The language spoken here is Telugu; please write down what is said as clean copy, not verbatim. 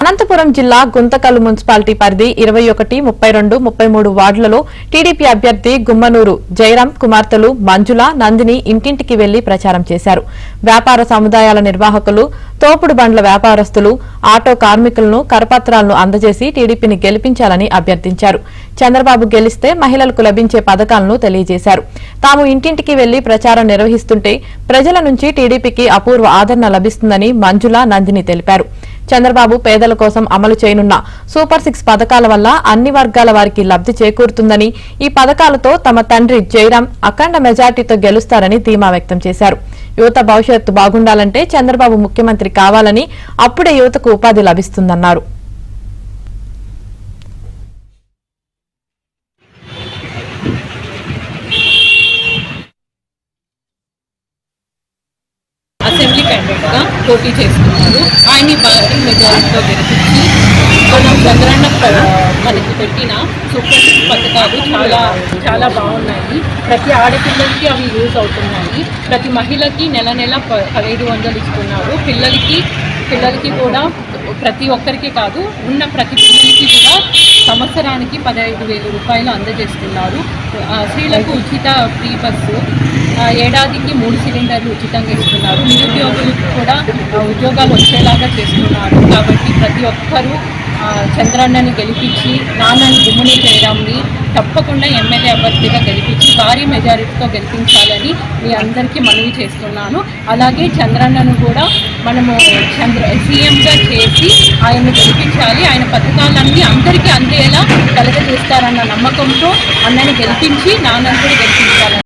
అనంతపురం జిల్లా గుంతకల్ మున్సిపాలిటీ పరిధి 21, 32, 33 వార్డులలో టీడీపీ అభ్యర్థి గుమ్మనూరు జయరాం కుమార్తెలు మంజుల, నందిని ఇంటింటికి వెళ్లి ప్రచారం చేశారు. వ్యాపార సముదాయాల నిర్వాహకులు, తోపుడు బండ్ల వ్యాపారస్తులు, ఆటో కార్మికులను కరపత్రాలను అందజేసి టీడీపీని గెలిపించాలని అభ్యర్థించారు. చంద్రబాబు గెలిస్తే మహిళలకు లభించే పథకాలను తెలియజేశారు. తాము ఇంటింటికి వెళ్లి ప్రచారం నిర్వహిస్తుంటే ప్రజల నుంచి టీడీపీకి అపూర్వ ఆదరణ లభిస్తుందని మంజుల, నందిని తెలిపారు. చంద్రబాబు పేదల కోసం అమలు చేయనున్న సూపర్ 6 పథకాల వల్ల అన్ని వర్గాల వారికి లబ్ధి చేకూరుతుందని, ఈ పథకాలతో తమ తండ్రి జయరాం అఖండ మెజార్టీతో గెలుస్తారని ధీమా వ్యక్తం చేశారు. యువత భవిష్యత్తు బాగుండాలంటే చంద్రబాబు ముఖ్యమంత్రి కావాలని, అప్పుడే యువతకు ఉపాధి లభిస్తుందన్నారు. అసెంబ్లీ క్యాండిడేట్గా పోటీ చేస్తున్నారు. ఆయన్ని భారీ మెజారిటీతో గెలిపించి మనం చంద్రన్న మనకి పెట్టిన సూపర్ 6 పథకాలు చాలా బాగున్నాయి. ప్రతి ఆడపిల్లలకి అవి యూజ్ అవుతున్నాయి. ప్రతి మహిళకి నెల 1500 ఇస్తున్నారు. పిల్లలకి కూడా ప్రతి ఒక్కరికి కాదు, ఉన్న ప్రతి పిల్లలకి కూడా సంవత్సరానికి 15,000 రూపాయలు అందజేస్తున్నారు. స్త్రీలకు ఉచిత ఫ్రీ బస్సు, ఏడాదికి 3 సిలిండర్లు ఉచితంగా ఇస్తున్నారు. నిరుద్యోగులకు కూడా ఉద్యోగాలు వచ్చేలాగా చేస్తున్నారు. కాబట్టి ప్రతి ఒక్కరూ చంద్రన్నని గెలిపించి నాన్నని గుమ్మని జయరాంని తప్పకుండా ఎమ్మెల్యే అభ్యర్థిగా గెలిపించి భారీ మెజారిటీతో గెలిపించాలని మీ అందరికీ మనవి చేస్తున్నాను. అలాగే చంద్రన్నను కూడా మనము సీఎంగా చేసి ఆయన్ని గెలిపించాలి. ఆయన పథకాలన్నీ అందరికీ అందేలా కలగజేస్తారన్న నమ్మకంతో అన్నని గెలిపించి నాన్నని కూడా గెలిపించాలి.